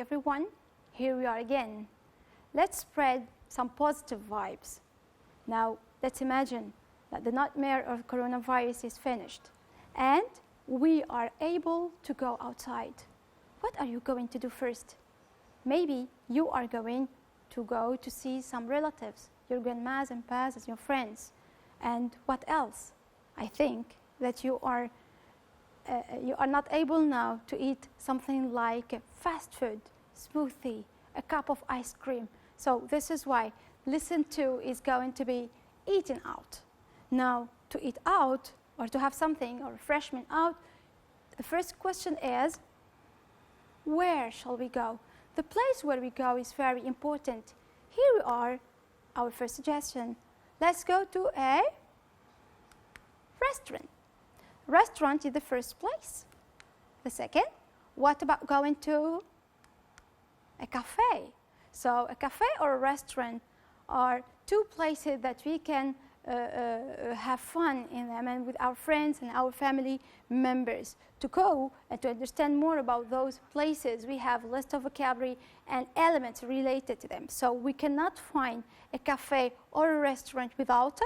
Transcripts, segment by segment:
everyone. Here we are again. Let's spread some positive vibes. Now, let's imagine that the nightmare of coronavirus is finished and we are able to go outside. What are you going to do first? Maybe you are going to go to see some relatives, your grandmas and pas, your friends. And what else? I think that you are not able now to eat something like fast food, smoothie, a cup of ice cream. So this is why listen to is going to be eaten out. Now, to eat out or to have something or refreshment out, the first question is, where shall we go? The place where we go is very important. Here we are, our first suggestion. Let's go to a restaurant. Restaurant is the first place. The second, what about going to a cafe? So a cafe or a restaurant are two places that we can have fun in them and with our friends and our family members. To go and to understand more about those places, we have a list of vocabulary and elements related to them. So we cannot find a cafe or a restaurant without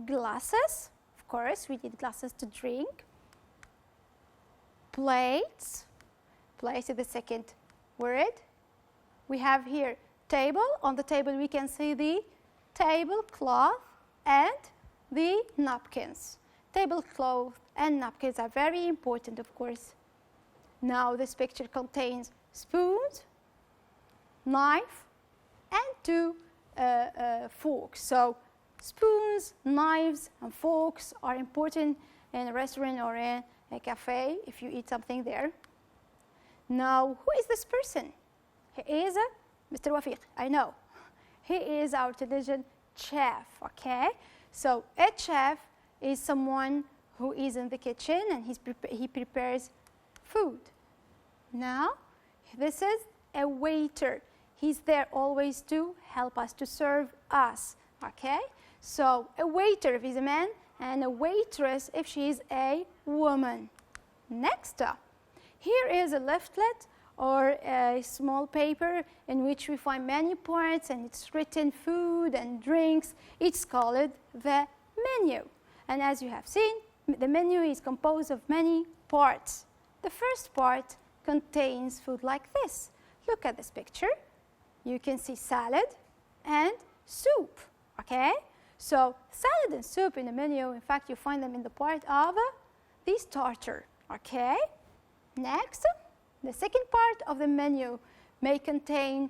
glasses. Of course, we need glasses to drink. Plates. Place is the second word. We have here table. On the table we can see the tablecloth and the napkins. Tablecloth and napkins are very important, of course. Now this picture contains spoons, knife, and two forks. So spoons, knives, and forks are important in a restaurant or in a cafe if you eat something there. Now, who is this person? He is Mr. Wafiq, I know. He is our television chef, okay? So a chef is someone who is in the kitchen and he prepares food. Now, this is a waiter. He's there always to help us, to serve us, okay? So a waiter if he's a man and a waitress if she is a woman. Next up, here is a leaflet or a small paper in which we find many parts and it's written food and drinks. It's called the menu. And as you have seen, the menu is composed of many parts. The first part contains food like this. Look at this picture. You can see salad and soup, okay? So salad and soup in the menu, in fact, you find them in the part of the starter, okay? Next, the second part of the menu may contain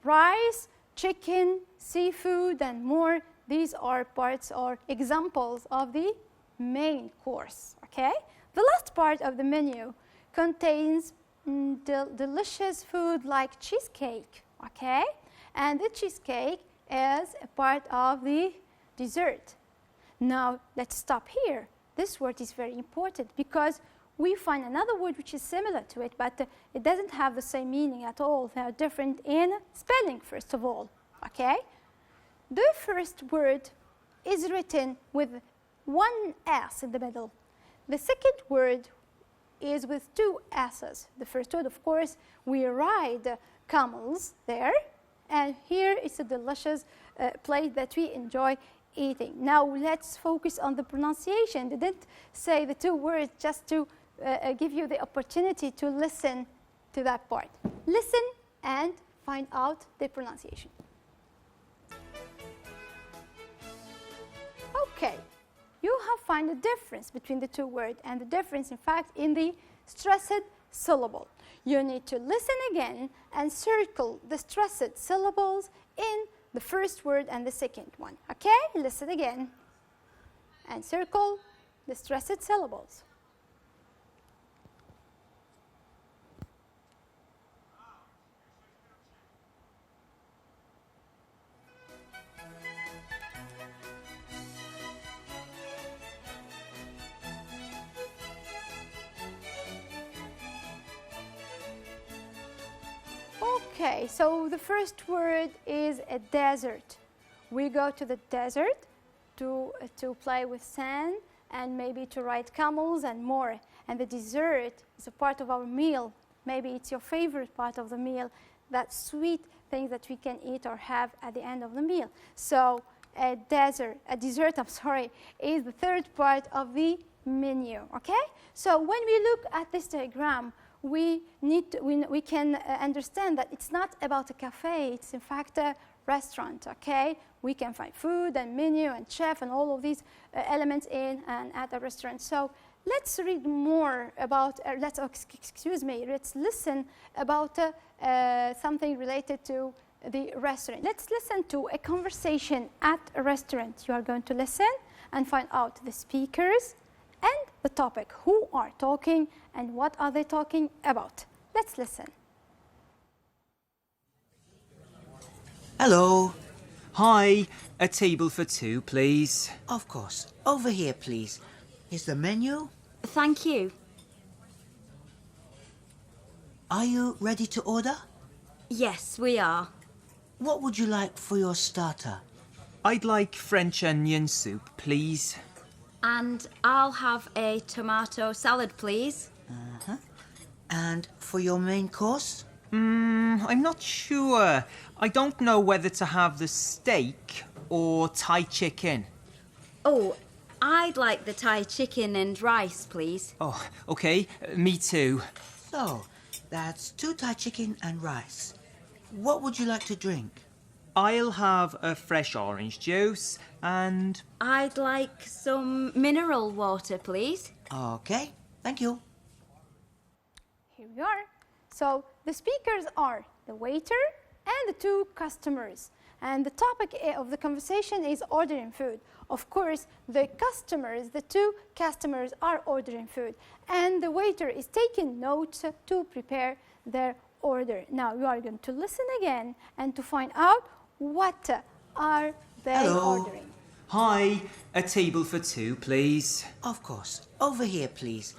rice, chicken, seafood, and more. These are parts or examples of the main course, okay? The last part of the menu contains delicious food like cheesecake, okay? And the cheesecake is a part of the dessert. Now, let's stop here. This word is very important because we find another word which is similar to it, but it doesn't have the same meaning at all. They are different in spelling, first of all, okay? The first word is written with one S in the middle. The second word is with two S's. The first word, of course, we ride camels there, and here is a delicious plate that we enjoy eating. Now let's focus on the pronunciation. I didn't say the two words just to give you the opportunity to listen to that part. Listen and find out the pronunciation. Okay, you have found the difference between the two words and the difference, in fact, in the stressed syllable. You need to listen again and circle the stressed syllables in the first word and the second one. Okay, listen again and circle the stressed syllables. Okay, so the first word is a desert. We go to the desert to play with sand and maybe to ride camels and more. And the dessert is a part of our meal. Maybe it's your favorite part of the meal, that sweet thing that we can eat or have at the end of the meal. So a dessert, is the third part of the menu, okay? So when we look at this diagram, we can understand that it's not about a cafe, it's in fact a restaurant, okay? We can find food and menu and chef and all of these elements in and at a restaurant. So let's read more about, let's listen about something related to the restaurant. Let's listen to a conversation at a restaurant. You are going to listen and find out the speakers and the topic, who are talking and what are they talking about. Let's listen. Hello. Hi, a table for two, please. Of course. Over here, please. Is the menu? Thank you. Are you ready to order? Yes, we are. What would you like for your starter? I'd like French onion soup, please. And I'll have a tomato salad, please. And for your main course? I'm not sure. I don't know whether to have the steak or Thai chicken. Oh, I'd like the Thai chicken and rice, please. Oh, okay. Me too. So, that's 2 Thai chicken and rice. What would you like to drink? I'll have a fresh orange juice and... I'd like some mineral water, please. Okay, thank you. Here we are. So the speakers are the waiter and the 2 customers. And the topic of the conversation is ordering food. Of course, the 2 customers are ordering food. And the waiter is taking notes to prepare their order. Now you are going to listen again and to find out what are they Hello. ordering. Hi, a table for two, please. Of course. Over here, please.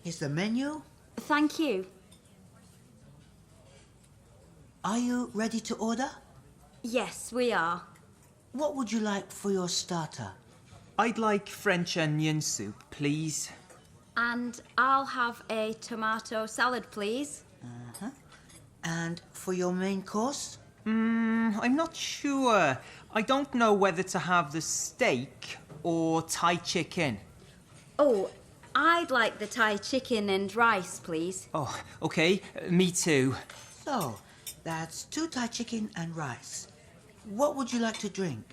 Is the menu? Thank you. Are you ready to order? Yes, we are. What would you like for your starter? I'd like French onion soup, please. And I'll have a tomato salad, please. And for your main course? I'm not sure. I don't know whether to have the steak or Thai chicken. Oh, I'd like the Thai chicken and rice, please. Oh, okay. Me too. So, that's 2 Thai chicken and rice. What would you like to drink?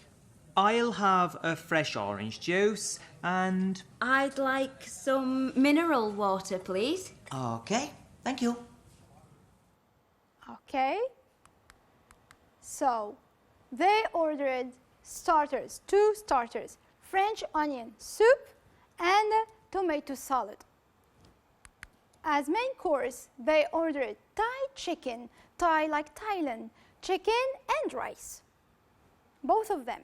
I'll have a fresh orange juice and... I'd like some mineral water, please. Okay, thank you. Okay. So they ordered starters, 2 starters, French onion soup and tomato salad. As main course, they ordered Thai chicken, Thai like Thailand, chicken and rice, both of them.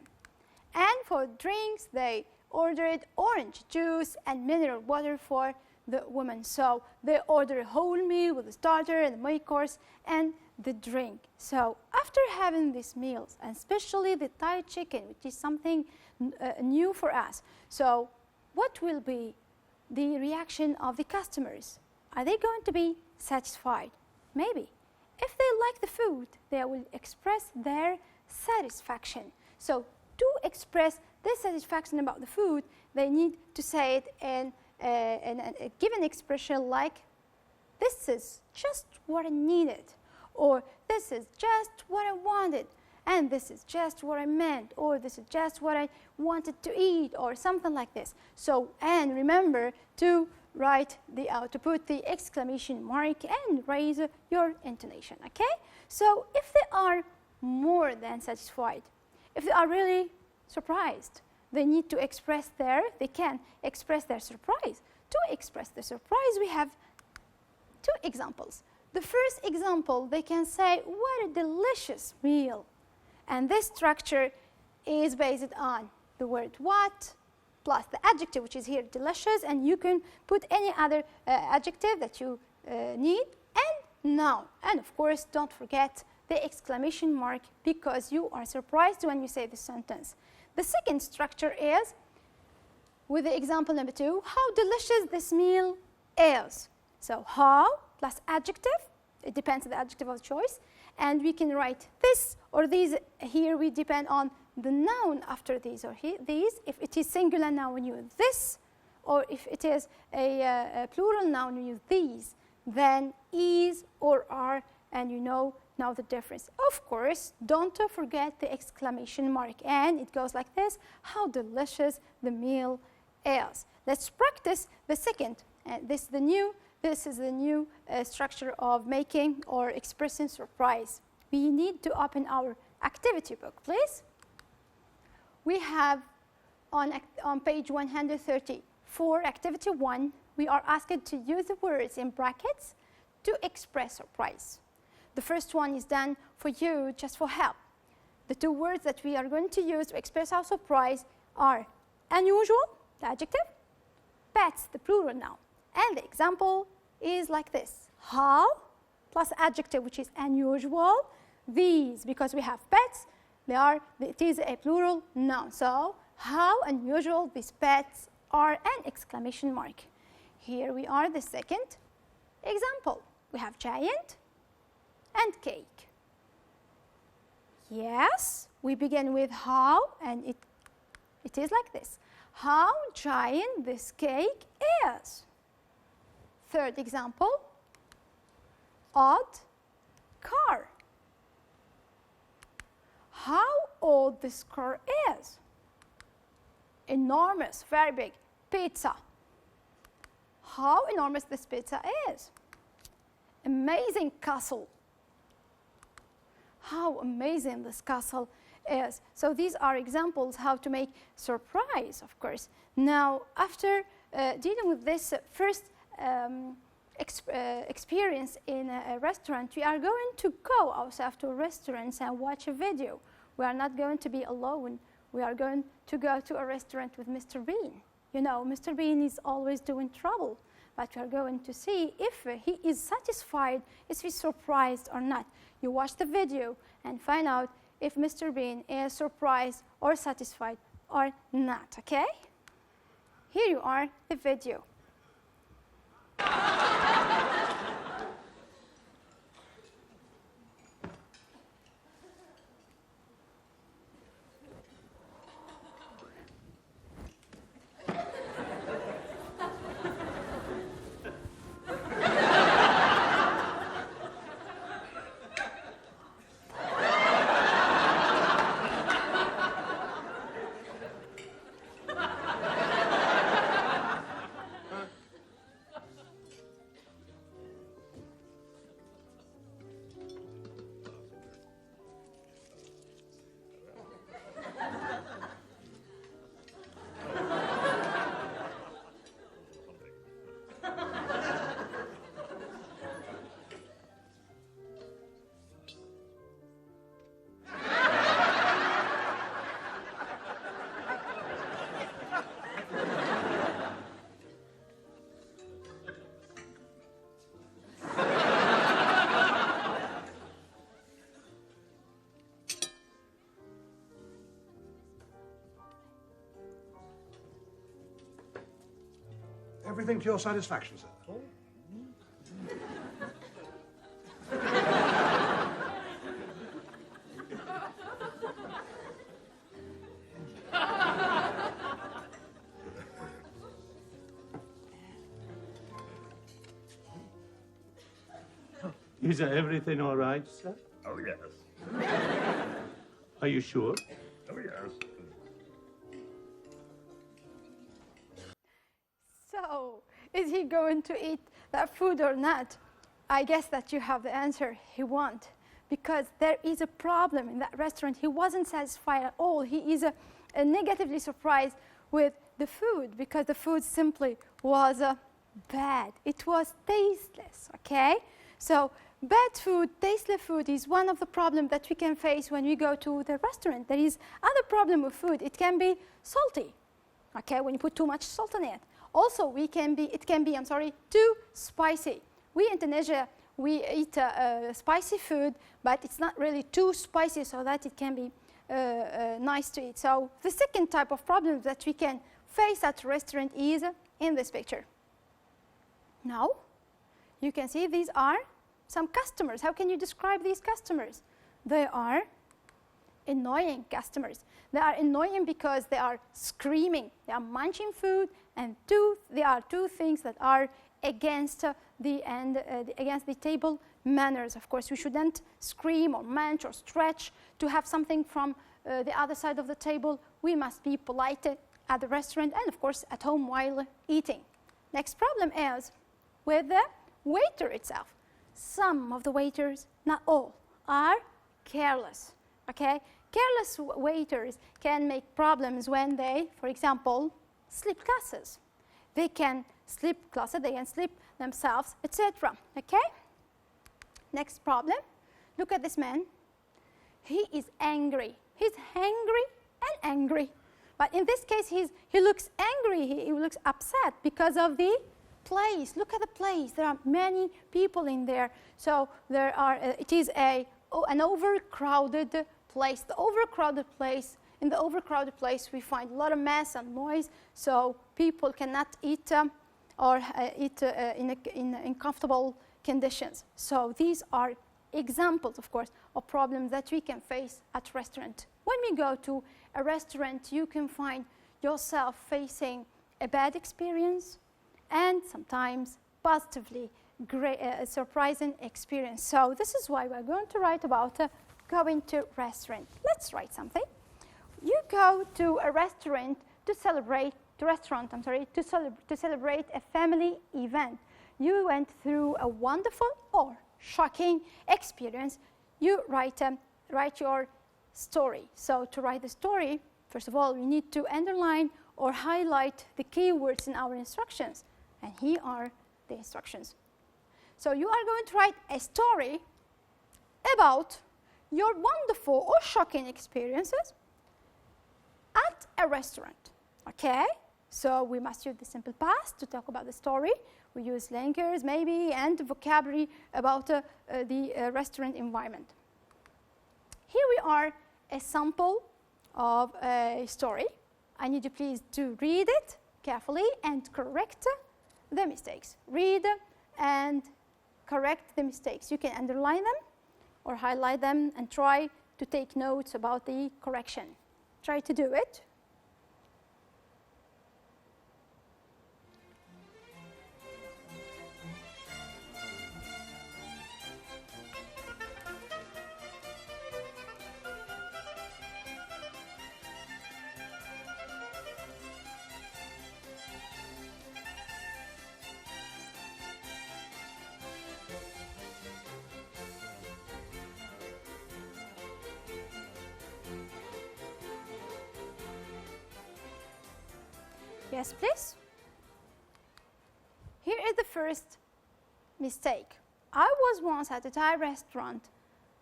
And for drinks, they ordered orange juice and mineral water for the women. So they ordered a whole meal with the starter and the main course and the drink. So after having these meals, and especially the Thai chicken, which is something new for us, so what will be the reaction of the customers? Are they going to be satisfied? Maybe. If they like the food, they will express their satisfaction. So to express their satisfaction about the food, they need to say it in a given expression like, this is just what I needed, or this is just what I wanted, and this is just what I meant, or this is just what I wanted to eat, or something like this. So, and remember to write to put the exclamation mark and raise your intonation, okay? So if they are more than satisfied, if they are really surprised, they can express their surprise. To express the surprise, we have 2 examples. The first example, they can say, what a delicious meal. And this structure is based on the word what plus the adjective, which is here delicious, and you can put any other adjective that you need, and noun. And of course, don't forget the exclamation mark because you are surprised when you say the sentence. The second structure is, with the example number 2, how delicious this meal is. So how plus adjective it depends on the adjective of choice. And we can write this or these. Here we depend on the noun after these or these. If it is singular noun, we use this. Or if it is a plural noun, we use these. Then is or are, and you know now the difference. Of course, don't forget the exclamation mark. And it goes like this: how delicious the meal is. Let's practice the second. This is the new structure of making or expressing surprise. We need to open our activity book, please. We have on page 130 for activity 1, we are asked to use the words in brackets to express surprise. The first one is done for you just for help. The two words that we are going to use to express our surprise are unusual, the adjective, pets, the plural noun. And the example is like this: how plus adjective, which is unusual. These, because we have pets, it is a plural noun. So how unusual these pets are, an exclamation mark. Here we are, the second example. We have giant and cake. Yes, we begin with how, and it is like this: how giant this cake is. Third example, odd car. How old this car is. Enormous, very big, pizza. How enormous this pizza is. Amazing castle. How amazing this castle is. So these are examples how to make surprise, of course. Now, after dealing with this first experience in a restaurant, we are going to go ourselves to restaurants and watch a video. We are not going to be alone. We are going to go to a restaurant with Mr. Bean. You know, Mr. Bean is always doing trouble, but we are going to see if he is satisfied, is he surprised or not. You watch the video and find out if Mr. Bean is surprised or satisfied or not, okay? Here you are, the video. Everything to your satisfaction, sir. Is everything all right, sir? Oh, yes. Are you sure? Oh, yes. So, is he going to eat that food or not? I guess that you have the answer. He won't, because there is a problem in that restaurant. He wasn't satisfied at all. He is negatively surprised with the food, because the food simply was bad. It was tasteless, okay? So bad food, tasteless food is one of the problems that we can face when we go to the restaurant. There is other problem with food. It can be salty, okay, when you put too much salt in it. Also, it can be too spicy. We in Tunisia, we eat spicy food, but it's not really too spicy so that it can be nice to eat. So the second type of problem that we can face at a restaurant is in this picture. Now, you can see these are some customers. How can you describe these customers? They are annoying customers. They are annoying because they are screaming, they are munching food, and there are two things that are against against the table manners. Of course, we shouldn't scream or munch or stretch to have something from the other side of the table. We must be polite at the restaurant and, of course, at home while eating. Next problem is with the waiter itself. Some of the waiters, not all, are careless. Okay? Careless waiters can make problems when they, for example, slip classes. They can slip classes, they can slip themselves, etc. Okay? Next problem. Look at this man. He is angry. He's hangry and angry. But in this case, he looks angry. He looks upset because of the place. Look at the place. There are many people in there. So it is an overcrowded place. In the overcrowded place, we find a lot of mess and noise. So people cannot eat in comfortable conditions. So these are examples, of course, of problems that we can face at restaurant. When we go to a restaurant, you can find yourself facing a bad experience and sometimes positively surprising experience. So this is why we're going to write about going to restaurant. Let's write something. You go to a restaurant to celebrate a family event. You went through a wonderful or shocking experience. You write your story. So to write the story, first of all, we need to underline or highlight the keywords in our instructions. And here are the instructions. So you are going to write a story about your wonderful or shocking experiences at a restaurant. Okay? So we must use the simple past to talk about the story. We use linkers maybe and vocabulary about the restaurant environment. Here we are, a sample of a story. I need you please to read it carefully and correct the mistakes. Read and correct the mistakes. You can underline them or highlight them and try to take notes about the correction. Try to do it. Yes, please. Here is the first mistake. I was once at a Thai restaurant.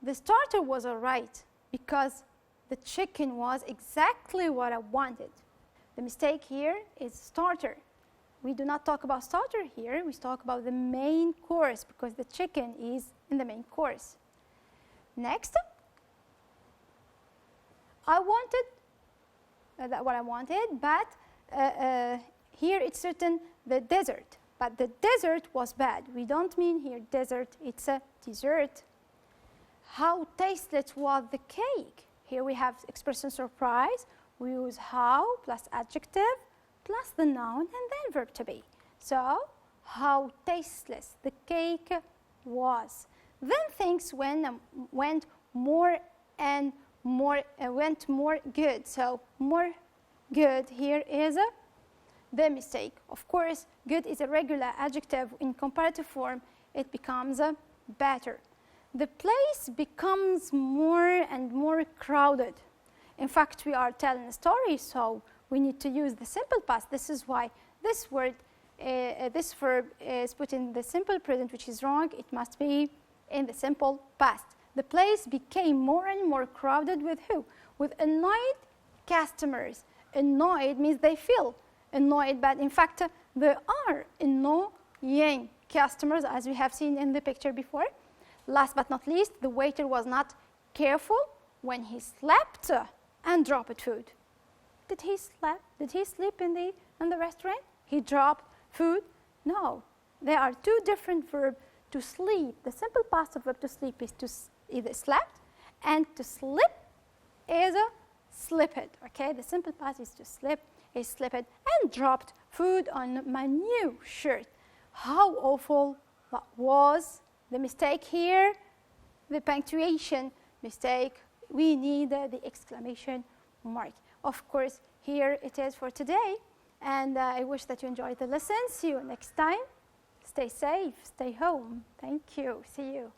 The starter was all right because the chicken was exactly what I wanted. The mistake here is starter. We do not talk about starter here. We talk about the main course because the chicken is in the main course. Next, I wanted what I wanted, but here it's certain the dessert, but the dessert was bad. We don't mean here dessert, it's a dessert. How tasteless was the cake? Here we have expression surprise. We use how plus adjective plus the noun and then verb to be. So, how tasteless the cake was. Then things went more good. So, more good here is the mistake. Of course, good is a regular adjective. In comparative form, it becomes better. The place becomes more and more crowded. In fact, we are telling a story, so we need to use the simple past. This is why this verb is put in the simple present, which is wrong. It must be in the simple past. The place became more and more crowded with who? With annoyed customers. Annoyed means they feel annoyed, but in fact, there are annoying customers, as we have seen in the picture before. Last but not least, the waiter was not careful when he slept and dropped food. Did he sleep in the restaurant? He dropped food? No. There are two different verbs to sleep. The simple past of verb to sleep is to either slept, and to slip is a slipped. Okay, the simple past is to slip, is slipped, and dropped food on my new shirt. How awful! What was the mistake here? The punctuation mistake. We need the exclamation mark. Of course, here it is for today. And I wish that you enjoyed the lesson. See you next time. Stay safe, stay home. Thank you. See you.